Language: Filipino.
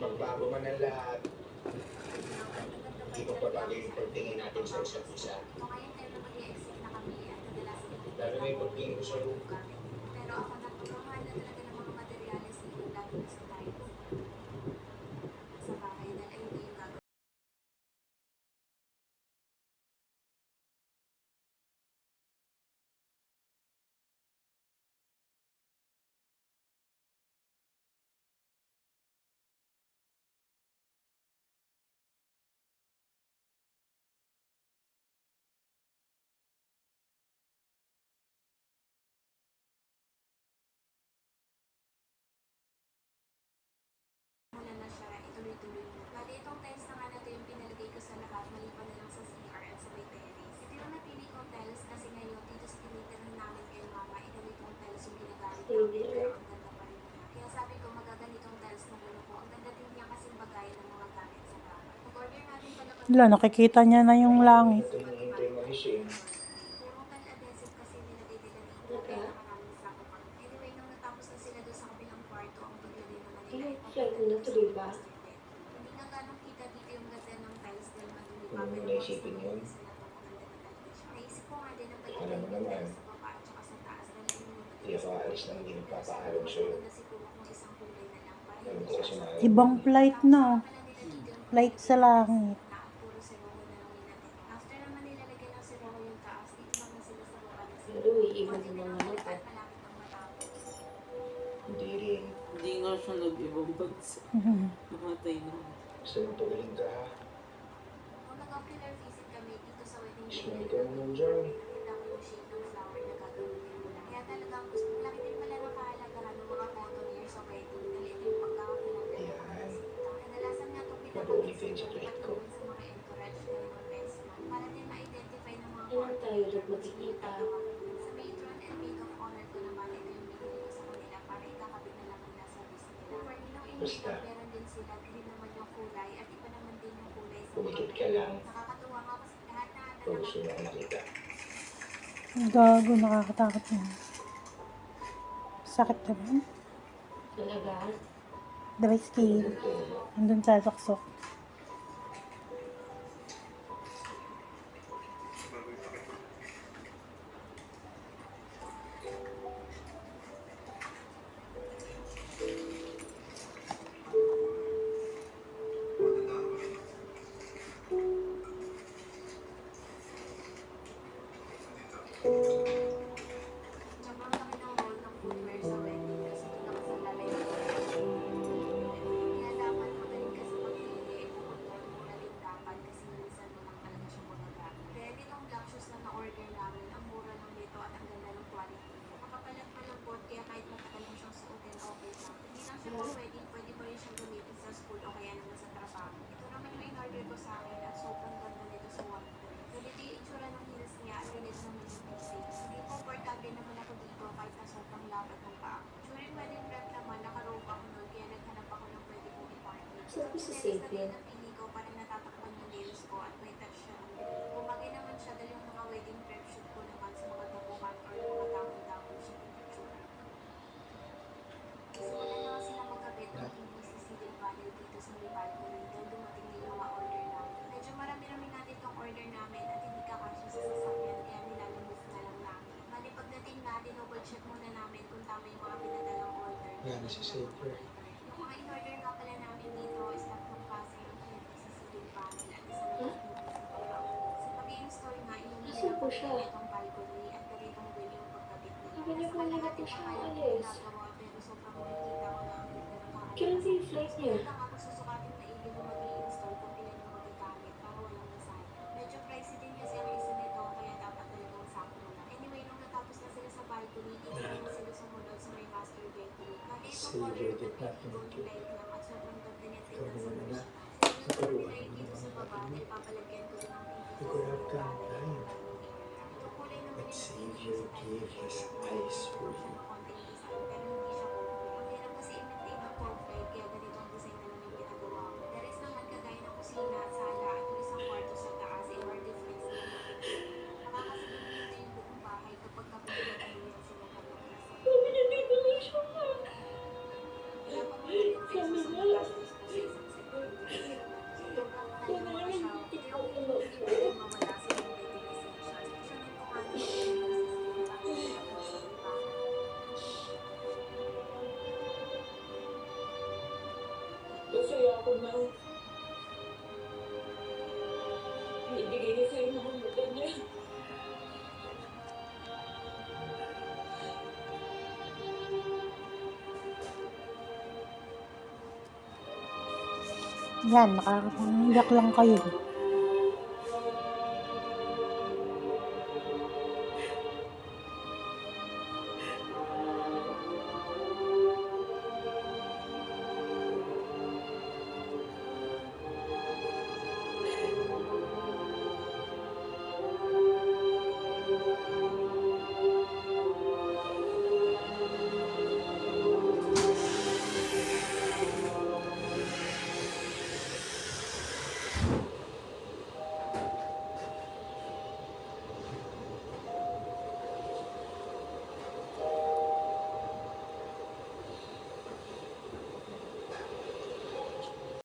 Magbago man ang lahat, hindi magbabago yung pagtingin natin sa isa't isa. Lalo na yung pagtingin ko sa'yo. Pero ako napagmamahal na talaga ng mga materyales ngayon, lalo na sa tayo sa bahay, dahil ay hindi yung gagawin. Mula na siya, ituloy-tuloy mo. Bali, itong tiles na nga na ito yung pinalagay ko sa lahat, maliban na lang sa CR at sa may terrace. Ito yung napili kong tiles kasi ngayon, dito sa tinitirahan namin kay mama, ganitong tiles yung ginagamit namin, pero ang ganda pa rin niya. Kaya sabi ko, magaganitong tiles na gano'n po. Ang ganda din niya kasing bagay ng mga gamit sa bahay. Nag-order natin pala kami. Wala, nakikita niya na yung langit. Ito yung hintay magising. Thermal adhesive kasi nilagay nila dito, kaya maraming sako pa. Anyway, nung natapos na sila doon sa kabilang kwarto, ang paglagay naman nila ay hindi nga ganong kita dito yung ganda ng tiles dahil madumi pa. Kung Pero naisipin yun, sila po maganda na talaga siya. Naisip ko nga din ang alam paglagay mo ng naman, tiles sa baba at saka sa taas dahil ayun yung hindi ako aalis nang hindi nagpapaalam sa'yo. na siguro kung isang kulay na lang para Alam hindi ko kasi siya mahal. Ibang flight na. Flight sa langit. na puro si Rojo na lang nilagay. After naman nilalagay lang si Rojo yung taas, dito naman sila sa baba na sila. Pero iiwan din ang ano ko. Malapit ang matapos. Hindi rin. Hindi nga siya nag-ibang bansa. Namatay na. Gusto mong pagaling ka ha? Kung nag-ocular visit kami dito sa wedding Smile ka naman dyan. nakita ko yung shape ng flower na gagamitin mo lang. Kaya talagang gusto laki din pala ng kahalagahan ng mga photo years of wedding. Dahil ito yung pagkakakilang ng mga Ayan. bisita. Kadalasan nga itong Mag-uuli ka yun sa plate ko. sa mga entourage na yung investment. Para din ma-identify ng mga Ilan tayo ulit magkikita? Sa matron and maid of honor ko naman, ito yung binili ko sa kanila para ikakabit na lang nila sa wrist nila. For nilang Basta. meron din sila, green naman yung kulay at iba naman din yung kulay sa Pumikit ka lang. Nakakatuwa nga kasi lahat na Pag gusto mo ako makita. Gago, nakakatakot yun. Sakit naman. Talaga? Dry skin. Andun sa saksok. Sobrang laki ng role ng footwear sa wedding kasi ito nakasalalay ng kaya dapat magaling ka sa pagpili ng motor, mura din dapat kasi minsan mo lang talaga siya magagamit. Kaya ditong black shoes na na-order namin, ang mura lang dito at ang ganda ng quality. Makapalat pa ng board kaya kahit matagal mo siyang suotin, okay lang. Hindi lang siya pang wedding, pwede mo rin siyang gamitin sa school o kaya naman sa trabaho. Ito naman yung in-order ko sa akin at sobrang ganda nito sa one. Ganito yung itsura ng heels niya at ganito naman yung pieces. Hindi komportable naman ako dito kahit na sobrang lapad ng paa. During wedding prep naman, nakarope ako nun kaya naghanap ako ng pwede kong i-party. Saan ko sa safe yan? Napili ko para natatakpan yung nails ko at may touch siya. Bumagay naman siya dahil yung mga wedding prep shoot ko naman sa mga dapuhan or mga damon-damon siya yung itsura. Simula na kasi na magkabit ng PVCC din panel dito sa may balcony dahil dumating na yung mga order namin. Medyo marami-rami natin itong order namin at hindi kakasya sa sasakyan kaya nilalamove na lang namin. Bali pagdating natin, double check muna namin kung tama yung mga pinadalang order. Yan, si Safer. Yung mga in-order nga pala namin dito is tatlong klase yung PVCC din panel at isa naman PVC pagkaw. Sa pag-i-install nga, inuna Nasaan po siya? itong balcony at ganitong wheel yung pagkabit nila. Sabi niya Sa kanina kalahati po pa siya kaya umalis. ginagawa pero sobrang nakikita ko na ang ganda ng kahalagahan. Kailan ba yung flight niya? Kaya lang ako susukatin na ili kung mag-i-install kung ilan yung magagamit para walang nasayang. Medyo pricey din kasi ang isa nito kaya dapat talagang sakto lang. Anyway, nung natapos na sila sa balcony, dito naman sila sumunod sa may master bedroom. Bali itong color na pinigong light lang at sobrang ganda niya tingnan sa first glance. Siguro nila dito sa baba dahil papalagyan ko din ng PVC sa baba. Itong kulay naman But yung Savior gave his eyes for you. konting design pero hindi siya cool. Ang hirap kasi i-maintain ng cold light kaya ganito ang design na lang yung ginagawa ko. The rest naman kagaya ng kusina, sala at yung isang kwarto sa taas ay more difference lang yung pinili. Nakakasabay dito yung buong bahay kapag kapag-iwan sila ng location. Sabi niya dito na siya. Kaya kung magiging pesos ang magastos ko sa isang Masaya ako na ibigay niya sa'yo mga mata niya. Yan, nakakaiyak lang kayo.